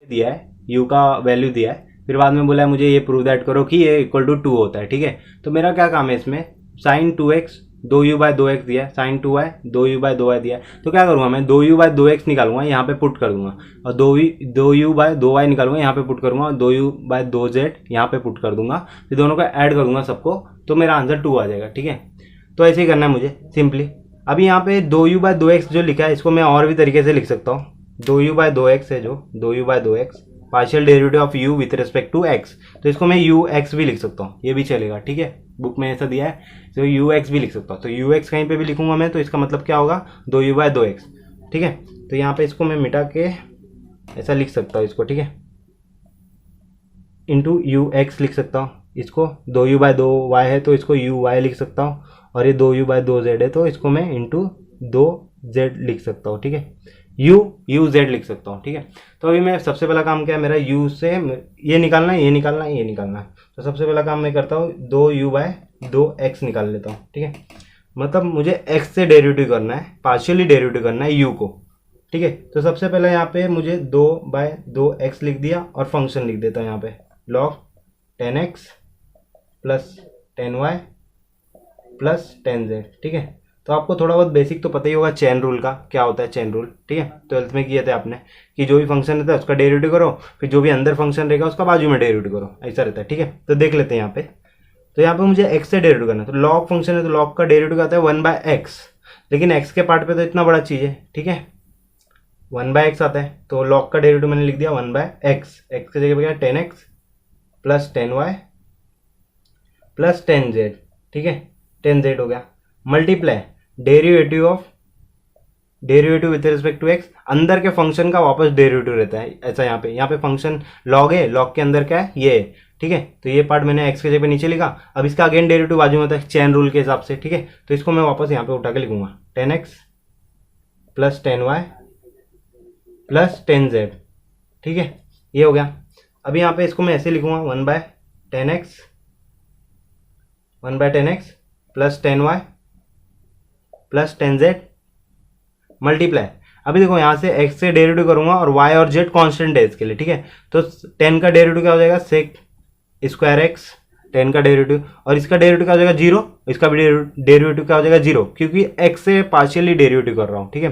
दिया है, u का वैल्यू दिया है, फिर बाद में बोला है मुझे ये प्रूव दैट करो कि ये इक्वल टू 2 होता है। ठीक है, तो मेरा क्या काम है इसमें, साइन 2x 2u/2x दिया है, साइन 2y 2u/2y दिया है, तो क्या करूँगा मैं 2u/2x निकालूंगा, यहाँ पे पुट कर दूंगा, और 2u/2y निकालूंगा, यहाँ पे पुट करूंगा, और 2u/2z यहाँ पे पुट कर दूंगा, फिर दोनों का ऐड कर दूंगा सबको, तो मेरा आंसर 2 आ जाएगा। ठीक है, तो ऐसे ही करना है मुझे सिंपली। अभी यहाँ पे 2u/2x जो लिखा है इसको मैं और भी तरीके से लिख सकता हूँ। 2u/2x है जो 2u/2x partial derivative of u with respect to x, तो इसको मैं ux भी लिख सकता हूँ, ये भी चलेगा। ठीक है, बुक में ऐसा दिया है, तो ux भी लिख सकता हूँ, तो ux कहीं पे भी लिखूंगा मैं, तो इसका मतलब क्या होगा 2u/2x। ठीक है, तो यहाँ पे इसको मैं मिटा के ऐसा लिख सकता हूँ इसको। ठीक है, इंटू ux लिख सकता हूँ इसको, 2u/2y है तो इसको uy लिख सकता हूँ, और ये 2u/2z है तो इसको मैं इंटू 2z लिख सकता हूँ। ठीक है, uz लिख सकता हूँ। ठीक है, तो अभी मैं सबसे पहला काम क्या है मेरा, u से ये निकालना है, ये निकालना है, ये निकालना है, तो सबसे पहला काम मैं करता हूँ 2u/2x निकाल लेता हूँ। ठीक है, मतलब मुझे x से डेरिवेटिव करना है, पार्शियली डेरिवेटिव करना है u को। ठीक है, तो सबसे पहले यहाँ पे मुझे 2/2x लिख दिया और फंक्शन लिख देता हूँ यहाँ पे log 10x plus 10y plus 10z। ठीक है, तो आपको थोड़ा बहुत बेसिक तो पता ही होगा चेन रूल का, क्या होता है चेन रूल। ठीक है, 12th में किए थे आपने कि जो भी फंक्शन रहता है उसका डेरिवेटिव करो, फिर जो भी अंदर फंक्शन रहेगा उसका बाजू में डेरिवेटिव करो, ऐसा रहता है। ठीक है, तो देख लेते हैं यहाँ पे, तो यहाँ पे मुझे x से डेरिवेटिव करना है, तो log फंक्शन है तो log का डेरिवेटिव आता है 1/x, लेकिन x के पार्ट पे तो इतना बड़ा चीज़ है। ठीक है, 1/x आता है, तो log का डेरिवेटिव मैंने लिख दिया 1/x, x की जगह पे क्या 10x plus 10y plus 10z। ठीक है, 10z हो गया, multiply derivative with respect to x, अंदर के फंक्शन का वापस डेरिवेटिव रहता है ऐसा। यहाँ पे फंक्शन log है, log के अंदर क्या है ये है। ठीक है, तो ये पार्ट मैंने x के जगह पे नीचे लिखा, अब इसका अगेन डेरिवेटिव बाजू में होता है चेन रूल के हिसाब से। ठीक है, तो इसको मैं वापस यहाँ पे उठा के लिखूंगा 10x plus 10y plus 10z। ठीक है, ये हो गया। अभी यहाँ पे इसको मैं ऐसे लिखूंगा 1/10x plus 10y plus 10z multiply. अभी देखो यहाँ से x से डेरिवेटिव करूंगा और y और z कांस्टेंट है इसके लिए। ठीक है, तो 10 का डेरिवेटिव क्या हो जाएगा सेक स्क्वायर x, 10 का डेरिवेटिव, और इसका डेरिवेटिव क्या हो जाएगा 0, इसका भी डेरिवेटिव क्या हो जाएगा 0, क्योंकि x से पार्शियली डेरिवेटिव कर रहा हूँ। ठीक है,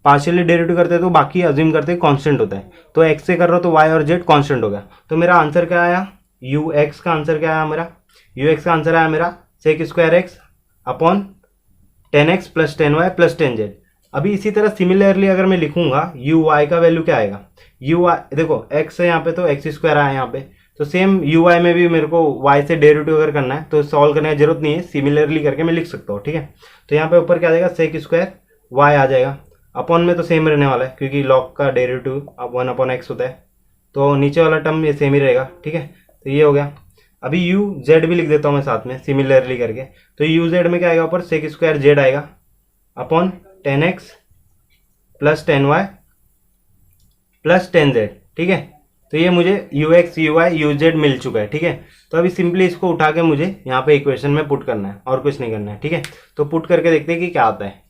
पार्शियली डेरिवेटिव करते हैं तो बाकी अज्यूम करते हैं कांस्टेंट होता है, तो x से कर रहा हूँ तो y और z कांस्टेंट हो गया। तो मेरा आंसर क्या आया, ux का आंसर क्या आया मेरा, ux का आंसर आया मेरा sec square x upon 10x plus 10y plus 10z। अभी इसी तरह सिमिलरली अगर मैं लिखूंगा uy का वैल्यू क्या आएगा, uy देखो x है यहाँ पे तो x स्क्वायर आया यहाँ पे, तो सेम uy में भी मेरे को y से डेरिवेटिव अगर करना है तो सॉल्व करने की जरूरत नहीं है, सिमिलरली करके मैं लिख सकता हूँ। ठीक है, तो यहाँ पे ऊपर क्या आ जाएगा सेक स्क्वायर y आ जाएगा, अपॉन में तो सेम रहने वाला है क्योंकि log का डेरिवेटिव अब 1/x होता है, तो नीचे वाला टर्म ये सेम ही रहेगा। ठीक है, तो ये हो गया। अभी uz भी लिख देता हूँ मैं साथ में सिमिलरली करके, तो uz में क्या आएगा ऊपर सेक स्क्वायर z आएगा upon 10x plus 10y plus 10z। ठीक है, तो ये मुझे ux uy uz मिल चुका है। ठीक है, तो अभी सिंपली इसको उठा के मुझे यहाँ पे इक्वेशन में पुट करना है और कुछ नहीं करना है। ठीक है, तो पुट करके देखते हैं कि क्या आता है।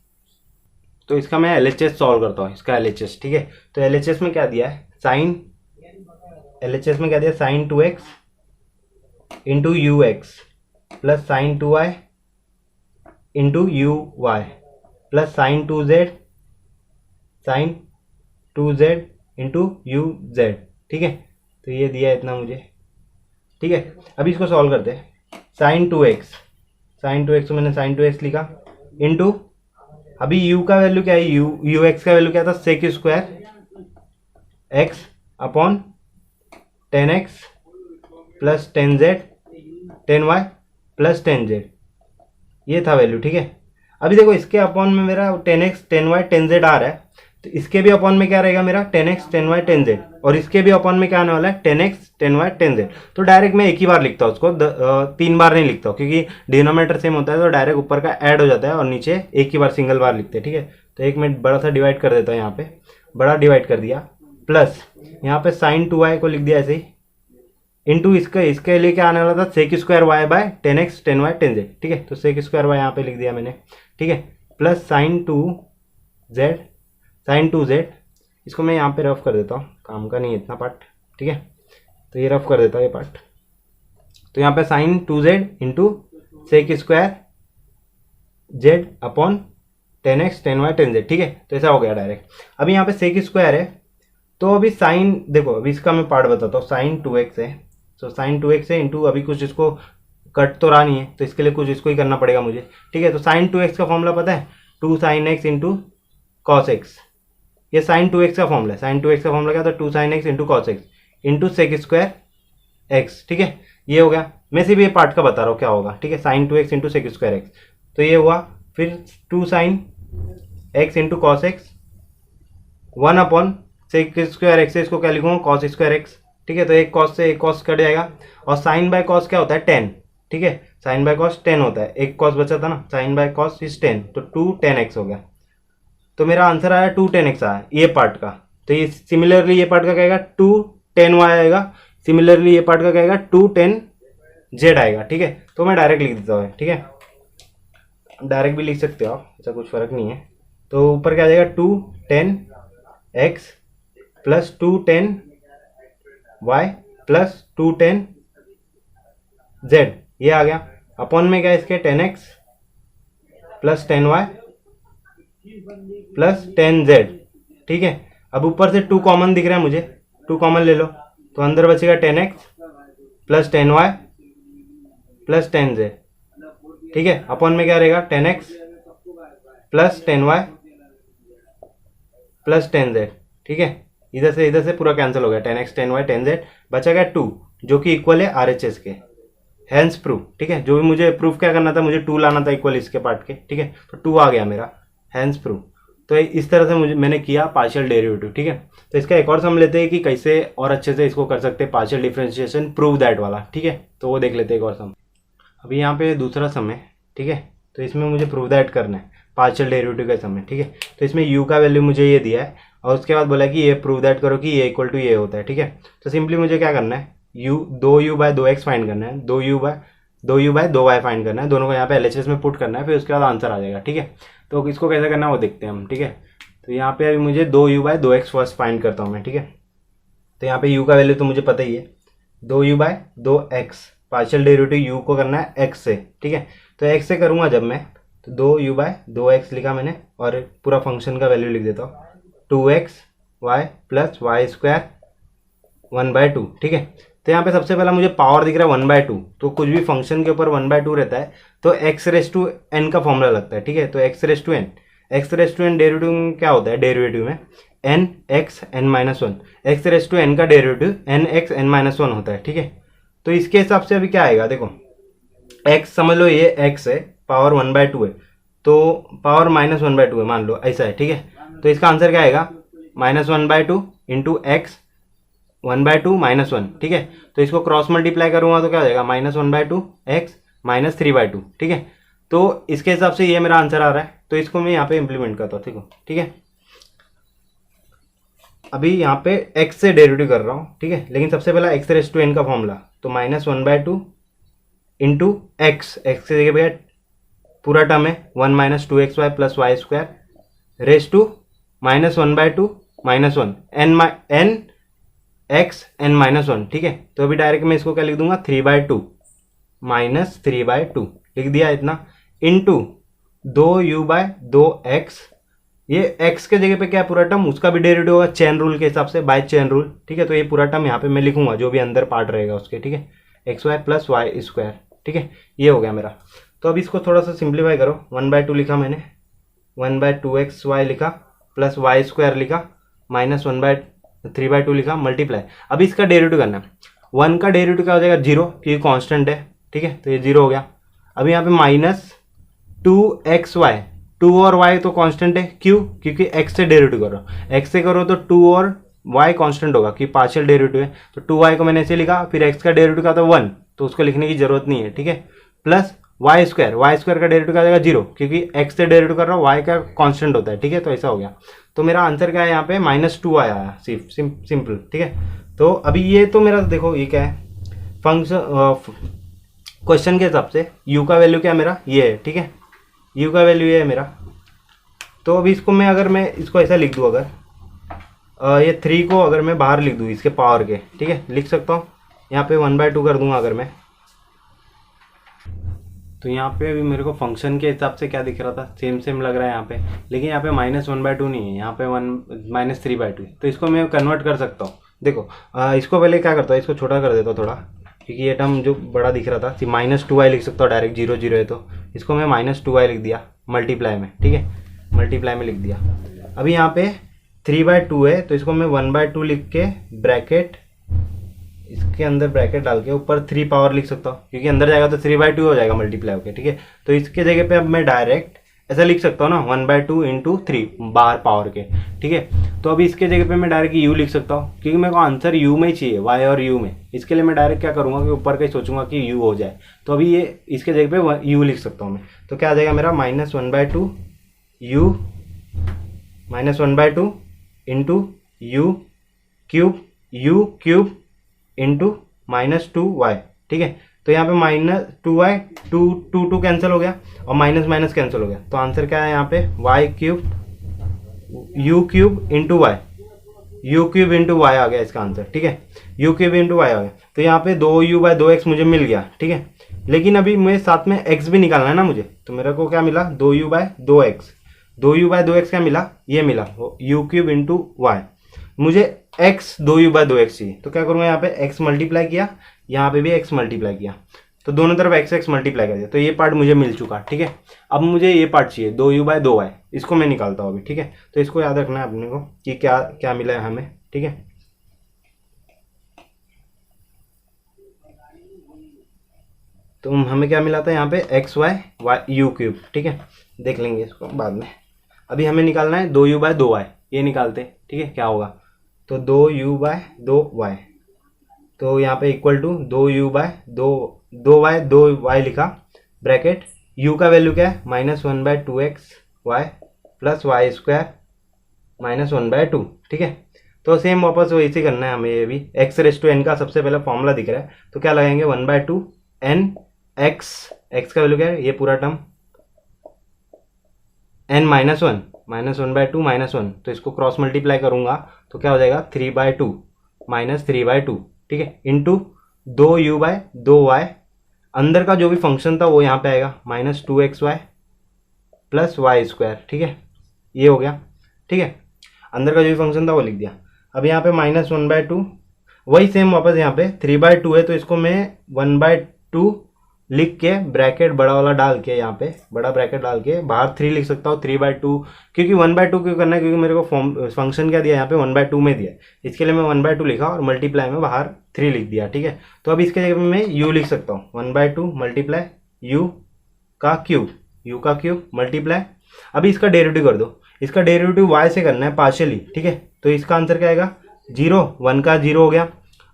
तो इसका मैं LHS सॉल्व करता हूँ, इसका LHS। ठीक है, तो LHS में क्या दिया है LHS में क्या दिया sine 2x into ux plus sine 2y into uy plus sine 2z into uz। ठीक है, तो ये दिया इतना मुझे। ठीक है, अभी इसको सॉल्व करते हैं। साइन 2x तो मैंने साइन 2x लिखा इंटू, अभी u का वैल्यू क्या है, ux का वैल्यू क्या था sec square x upon 10x plus 10z 10y plus 10z, ये था वैल्यू। ठीक है, अभी देखो इसके अपॉन में मेरा 10x 10y 10z आ रहा है, तो इसके भी अपॉन में क्या रहेगा मेरा 10x 10y 10z, और इसके भी अपॉन में क्या आने वाला है 10x 10y 10z। तो डायरेक्ट मैं एक ही बार लिखता हूँ उसको, 3 बार नहीं लिखता हूँ क्योंकि डिनोमिनेटर सेम होता है, तो डायरेक्ट ऊपर का ऐड हो जाता है और नीचे एक ही बार सिंगल बार लिखते हैं। ठीक है, तो एक मिनट बड़ा सा डिवाइड कर देता हूँ, यहाँ पे बड़ा डिवाइड कर दिया, प्लस यहाँ पे साइन 2y को लिख दिया ऐसे ही, इंटू इसके लिए क्या आने वाला था sec square y bye 10x 10y 10z। ठीक है, तो सेक स्क्वायर y यहाँ पे लिख दिया मैंने। ठीक है, प्लस साइन 2z इसको मैं यहाँ पे रफ कर देता हूँ, काम का नहीं है इतना पार्ट, ठीक है। तो ये रफ कर देता हूँ ये पार्ट। तो यहाँ पे sine 2z into sec square z upon 10x 10y 10z, ठीक है। तो ऐसा हो गया डायरेक्ट। अभी यहाँ पे सेक स्क्वायर है, तो अभी साइन देखो, अभी इसका मैं पार्ट बताता हूँ। साइन 2x है, तो साइन 2x है इंटू अभी कुछ इसको कट तो रहा नहीं है, तो इसके लिए कुछ इसको ही करना पड़ेगा मुझे, ठीक है। तो साइन 2x का फॉर्मूला पता है, 2 sin x into cos x. ये साइन 2x का फॉर्मूला है। साइन 2x का फॉर्मूला क्या था, 2 sin x into cos x into sec square x, ठीक है। ये हो गया। मैं सिर्फ ये पार्ट का बता रहा हूँ क्या होगा, ठीक है। Sine 2x into sec square x, तो ये हुआ। फिर 2 sin x into cos x 1 upon sec square x है, इसको क्या लिखूंगा, कॉस स्क्वायर एक्स, ठीक है। तो एक कॉस से एक कॉस कट जाएगा, और साइन बाय कॉस क्या होता है, 10, ठीक है। साइन बाय कॉस 10 होता है, एक कॉस बचा था ना, साइन बाय कॉस इज 10, तो 2 10x हो गया। तो मेरा आंसर आया 2 10x आया ये पार्ट का। तो ये सिमिलरली ये पार्ट का कहेगा 2 10y आएगा, सिमिलरली ये पार्ट का कहेगा 2 10z आएगा, ठीक है। तो मैं डायरेक्ट लिख देता हूँ, ठीक है। डायरेक्ट भी लिख सकते हो आप, ऐसा कुछ फर्क नहीं है। तो ऊपर क्या आ जाएगा, 2 10x plus 2 10y plus 2 10z, ये आ गया। अपॉन में क्या इसके 10x plus 10y plus 10z, ठीक है। अब ऊपर से 2 कॉमन दिख रहा है मुझे, 2 कॉमन ले लो, तो अंदर बचेगा 10x plus 10y plus 10z, ठीक है। अपॉन में क्या रहेगा, 10x plus 10y plus 10z, ठीक है। इधर से पूरा कैंसिल हो गया, 10x 10y 10z, बचा गया 2 जो कि इक्वल है RHS के, हैंस प्रूफ, ठीक है। जो भी मुझे प्रूफ क्या करना था, मुझे 2 लाना था इक्वल इसके पार्ट के, ठीक है। तो 2 आ गया मेरा, हैंस प्रूफ। तो इस तरह से मैंने किया पार्शियल डेरिवेटिव, ठीक है। तो इसका एक और सम लेते हैं कि कैसे और अच्छे से इसको कर सकते हैं, पार्शियल डिफरेंशिएशन प्रूव दैट वाला, ठीक है। तो वो देख लेते हैं एक और सम। अभी यहाँ पे दूसरा सम है, ठीक है। तो इसमें मुझे प्रूव दैट करना है, पार्शियल डेरिवेटिव का सम है, ठीक है। तो इसमें u का वैल्यू मुझे ये दिया है, और उसके बाद बोला कि ये प्रूव दैट करो कि ये इक्वल टू ये होता है, ठीक है। तो सिंपली मुझे क्या करना है, 2u बाय 2x फाइंड करना है, 2u बाय 2y फाइंड करना है, दोनों को यहाँ पे LHS में पुट करना है, फिर उसके बाद आंसर आ जाएगा, ठीक है। तो इसको कैसे करना है वो देखते हैं हम, ठीक है। तो यहाँ पे अभी मुझे 2u bye 2x first find करता हूँ मैं, ठीक है। तो यहाँ पे u का वैल्यू तो मुझे पता ही है, 2u bye 2x, partial derivative u को करना है x से, ठीक है। तो x से करूँगा जब मैं, तो 2u बाय 2x लिखा मैंने, और पूरा फंक्शन का वैल्यू लिख देता हूँ, 2xy प्लस वाई स्क्वायर 1/2, ठीक है। तो यहाँ पे सबसे पहला मुझे पावर दिख रहा है 1/2, तो कुछ भी फंक्शन के ऊपर 1/2 रहता है तो x रेस टू n का फॉर्मूला लगता है, ठीक है। तो x raise to n derivative में क्या होता है, डेरिवेटिव में n x n-1, x raise to n का डेरिवेटिव n x n-1 होता है, ठीक है। तो इसके हिसाब से अभी क्या आएगा, देखो x समझ लो ये x है, पावर 1/2 है, तो पावर -1/2 है मान लो, ऐसा है, ठीक है। तो इसका आंसर क्या आएगा, -1/2 इंटू एक्स 1/2 -1, ठीक है। तो इसको क्रॉस मल्टीप्लाई करूंगा तो क्या हो जाएगा, -1/2 x -3/2, ठीक है। तो इसके हिसाब से ये मेरा आंसर आ रहा है, तो इसको मैं यहाँ पे इम्प्लीमेंट करता हूँ, ठीक है। अभी यहाँ पे x से डेरिवेटिव कर रहा हूँ, ठीक है। लेकिन सबसे पहला x रेस टू n का फॉर्मूला, तो -1/2 इंटू एक्स से जगह पे पूरा टर्म है 1 - 2xy plus y square raise to -1/2 -1 n x n-1, ठीक है। तो अभी डायरेक्ट मैं इसको क्या लिख दूंगा, 3/2 -3/2 लिख दिया इतना, इंटू 2u बाय 2x, ये x के जगह पे क्या पूरा टर्म, उसका भी डेरिवेटिव होगा चेन रूल के हिसाब से, बाय चेन रूल, ठीक है। तो ये पूरा टर्म यहाँ पे मैं लिखूंगा, जो भी अंदर पार्ट रहेगा उसके, ठीक है, xy प्लस वाई स्क्वायर, ठीक है। ये हो गया मेरा। तो अब इसको थोड़ा सा सिंप्लीफाई करो, 1/2 लिखा मैंने, 1/2xy लिखा प्लस वाई स्क्वायर लिखा -1/3/2 लिखा, मल्टीप्लाई। अभी इसका डेरिवेटिव करना है, 1 का डेरिवेटिव क्या हो जाएगा, 0, क्योंकि कांस्टेंट है, ठीक है। तो ये 0 हो गया। अभी यहाँ पे -2xy, 2 और y तो कांस्टेंट है, क्यों, क्योंकि x से डेरिवेटिव करो, x से करो तो 2 और y कांस्टेंट होगा, क्योंकि पार्शियल डेरिवेटिव है। तो 2y को मैंने ऐसे लिखा, फिर x का डेरिवेटिव का था 1, तो उसको लिखने की जरूरत नहीं है, ठीक है। प्लस वाई स्क्वायर का डेरिवेटिव का आ जाएगा 0, क्योंकि x से डेरिवेटिव कर रहा हूँ, y का कांस्टेंट होता है, ठीक है। तो ऐसा हो गया। तो मेरा आंसर क्या है यहाँ पे, -2 आया, सिर्फ सिंपल, ठीक है। तो अभी ये तो मेरा देखो ये क्या है, फंक्शन क्वेश्चन के हिसाब से u का वैल्यू क्या मेरा ये है, ठीक है, u का वैल्यू ये है मेरा। तो अभी इसको मैं अगर मैं इसको ऐसा लिख दूँ, अगर ये 3 को अगर मैं बाहर लिख दूँ इसके पावर के, ठीक है, लिख सकता हूँ। यहाँ पे 1/2 कर दूंगा अगर मैं, तो यहाँ पे अभी मेरे को फंक्शन के हिसाब से क्या दिख रहा था, सेम सेम लग रहा है यहाँ पे, लेकिन यहाँ पे -1/2 नहीं है, यहाँ पे -3/2 है। तो इसको मैं कन्वर्ट कर सकता हूँ। देखो इसको पहले क्या करता हूँ, इसको छोटा कर देता हूँ थोड़ा, क्योंकि ये टर्म जो बड़ा दिख रहा था, -2y लिख सकता हूँ डायरेक्ट, 0 0 है तो इसको मैं -2y लिख दिया मल्टीप्लाई में, ठीक है, मल्टीप्लाई में लिख दिया। अभी यहाँ पे 3/2 है तो इसको मैं 1/2 लिख के ब्रैकेट, इसके अंदर ब्रैकेट डाल के ऊपर 3 पावर लिख सकता हूँ, क्योंकि अंदर जाएगा तो 3/2 हो जाएगा मल्टीप्लाई होके, ठीक है। तो इसके जगह पे अब मैं डायरेक्ट ऐसा लिख सकता हूँ ना, 1/2 इंटू 3 बाहर पावर के, ठीक है। तो अभी इसके जगह पे मैं डायरेक्ट u लिख सकता हूँ, क्योंकि मेरे को आंसर u में ही चाहिए, y और u में। इसके लिए मैं डायरेक्ट क्या करूँगा कि ऊपर का ही सोचूंगा कि u हो जाए। तो अभी ये इसके जगह पे u लिख सकता हूँ मैं, तो क्या आ जाएगा मेरा -1/2 u -1/2 into u cube into -2y, ठीक है। तो यहाँ पे -2y 2 कैंसिल हो गया और माइनस कैंसिल हो गया, तो आंसर क्या है यहाँ पे u क्यूब इंटू y आ गया इसका आंसर, ठीक है, u क्यूब इंटू y आ गया। तो यहाँ पे 2u/2x मुझे मिल गया, ठीक है। लेकिन अभी मुझे साथ में x भी निकालना है ना मुझे, तो मेरे को क्या मिला 2u/2x, 2u/2x क्या मिला, ये मिला u क्यूब इंटू y। मुझे x 2u/2x चाहिए, तो क्या करूँगा, यहाँ पे x मल्टीप्लाई किया, यहाँ पे भी x मल्टीप्लाई किया, तो दोनों तरफ x मल्टीप्लाई कर दिया, तो ये पार्ट मुझे मिल चुका, ठीक है। अब मुझे ये पार्ट चाहिए 2u/2y, इसको मैं निकालता हूँ अभी, ठीक है। तो इसको याद रखना है अपने को कि क्या क्या मिला है हमें, ठीक है। तो हमें क्या मिला था यहाँ पे u क्यूब, ठीक है, देख लेंगे इसको बाद में। अभी हमें निकालना है 2u/2y, ये निकालते, ठीक है, क्या होगा, तो 2u/2y, तो यहाँ पे इक्वल टू 2y लिखा, ब्रैकेट u का वैल्यू क्या है -1/2x y plus y square -1/2, ठीक है। तो सेम वापस वही से करना है हमें, ये भी x⁻n का सबसे पहला फॉर्मूला दिख रहा है, तो क्या लगाएंगे 1/2 n x का वैल्यू क्या है, ये पूरा टर्म n -1 -1/2 -1, तो इसको क्रॉस मल्टीप्लाई करूंगा तो क्या हो जाएगा 3/2 -3/2, ठीक है, इंटू 2u/2y, अंदर का जो भी फंक्शन था वो यहाँ पे आएगा -2xy प्लस वाई स्क्वायर, ठीक है, ये हो गया, ठीक है। अंदर का जो भी फंक्शन था वो लिख दिया। अब यहाँ पे -1/2, वही सेम वापस यहाँ पे 3/2 है, तो इसको मैं 1/2 लिख के ब्रैकेट बड़ा वाला डाल के, यहाँ पे बड़ा ब्रैकेट डाल के बाहर 3 लिख सकता हूँ 3/2, क्योंकि 1/2 क्यों करना है, क्योंकि मेरे को फंक्शन क्या दिया यहाँ पे 1/2 में दिया, इसके लिए मैं 1/2 लिखा और मल्टीप्लाई में बाहर 3 लिख दिया, ठीक है। तो अब इसके जगह पे मैं u लिख सकता हूँ 1/2 मल्टीप्लाई u का क्यूब मल्टीप्लाई, अभी इसका डेरिवेटिव कर दो, इसका डेरिवेटिव y से करना है पार्शियली, ठीक है। तो इसका आंसर क्या आएगा 0, 1 का 0 हो गया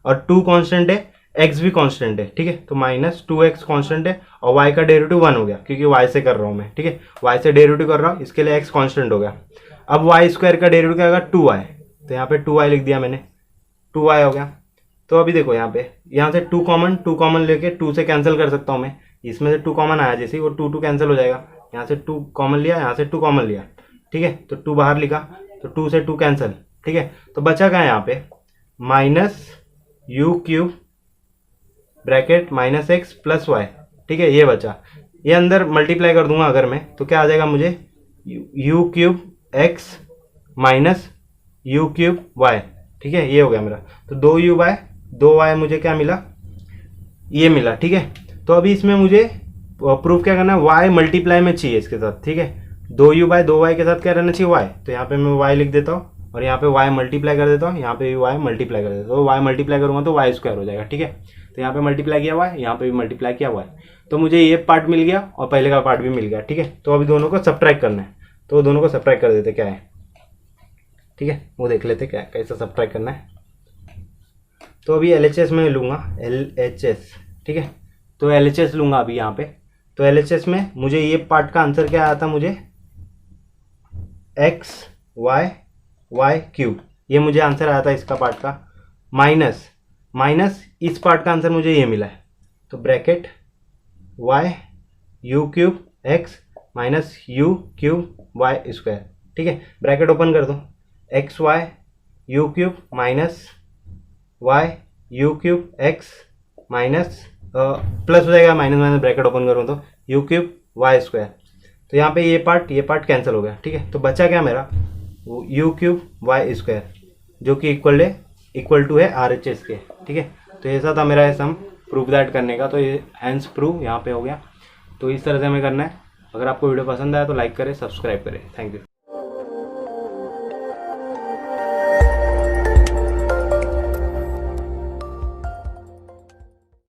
और 2 कांस्टेंट है, x भी कांस्टेंट है, ठीक है, तो -2x कांस्टेंट है और y का डेरिवेटिव 1 हो गया, क्योंकि y से कर रहा हूँ मैं, ठीक है, y से डेरिवेटिव कर रहा हूँ, इसके लिए x कांस्टेंट हो गया। अब y स्क्वायर का डेरिवेटिव क्या आएगा 2y, तो यहाँ पे 2y लिख दिया मैंने, 2y हो गया। तो अभी देखो यहाँ पे, यहाँ से 2 कॉमन लेके 2 से कैंसिल कर सकता हूँ मैं, इसमें से 2 कॉमन आया जैसे ही वो 2 कैंसिल हो जाएगा, यहाँ से 2 कॉमन लिया, यहाँ से 2 कॉमन लिया, ठीक है, तो 2 बाहर लिखा, तो 2 से 2 कैंसिल, ठीक है। तो बचा क्या है यहाँ पे -u³ bracket -x plus y, ठीक है, ये बचा, ये अंदर मल्टीप्लाई कर दूंगा अगर मैं, तो क्या आ जाएगा मुझे u³ x minus u³ y, ठीक है, ये हो गया मेरा। तो 2u/2y मुझे क्या मिला, ये मिला, ठीक है। तो अभी इसमें मुझे प्रूफ क्या करना है, y मल्टीप्लाई में चाहिए इसके साथ, ठीक है, 2u/2y के साथ क्या रहना चाहिए y, तो यहाँ पे मैं y लिख देता हूँ और यहाँ पे y मल्टीप्लाई कर देता हूँ, यहाँ पे भी y मल्टीप्लाई कर देता हूँ, तो y मल्टीप्लाई करूँगा तो y स्क्वायर हो जाएगा, ठीक है। तो यहाँ पे मल्टीप्लाई किया y, यहाँ पे भी मल्टीप्लाई किया y, तो मुझे ये पार्ट मिल गया और पहले का पार्ट भी मिल गया, ठीक है। तो अभी दोनों को सब्ट्रैक्ट करना है, तो दोनों को सब्ट्रैक्ट कर देते क्या है, ठीक है, वो देख लेते क्या कैसे सब्ट्रैक्ट करना है। तो अभी LHS में लूँगा LHS, ठीक है, तो LHS लूँगा अभी यहाँ पे। तो LHS में मुझे ये पार्ट का आंसर क्या आया था, मुझे x y ये मुझे आंसर आया था इसका पार्ट का, माइनस इस पार्ट का आंसर मुझे ये मिला है, तो bracket u³ x minus u³ y square, ठीक है, ब्रैकेट ओपन कर दो, xy u cube minus why u cube x minus plus हो जाएगा, माइनस माइनस ब्रैकेट ओपन करूँ तो यू क्यूब वाई स्क्वायर। तो यहाँ पे ये पार्ट कैंसिल हो गया, ठीक है। तो बचा क्या मेरा, यू क्यूब वाई स्क्वायर जो कि इक्वल टू है आर एच एस के, ठीक है। तो ऐसा था मेरा सम प्रूफ दैट करने का। तो ये हैंस प्रूफ यहाँ पे हो गया। तो इस तरह से हमें करना है। अगर आपको वीडियो पसंद आया तो लाइक करें, सब्सक्राइब करें। Thank you.